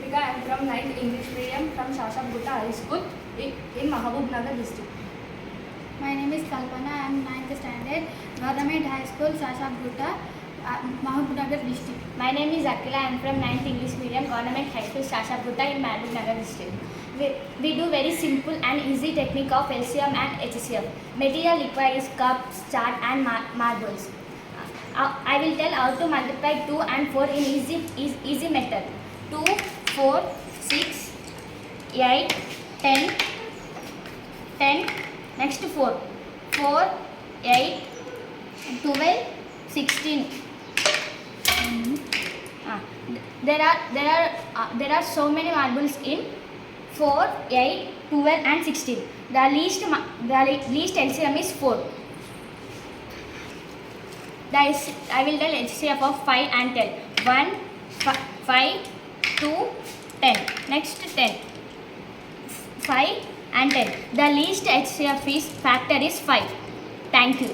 Kritika. I am from 9th English medium from Shashab Gutta High School in Mahabub Nagar district. My name is Kalpana. I am 9th standard, Government High School, Shashab Gutta, Mahabub Nagar district. My name is Akila. I am from 9th English medium, Government High School, Shashab Gutta in Mahabub Nagar district. We do very simple and easy technique of Lcm and Hcf. Material required is cups, chart and marbles. I will tell how to multiply 2 and 4 in easy method. 2, 4, 6, 8, 10, 10, next 4, 4, 8, 12, 16. There are so many marbles in 4, 8, 12 and 16. The least LCM is 4. I will tell HCF of 5 and 10. 1, 5, 2, 10. Next 10. 5 and 10. The least HCF factor is 5. Thank you.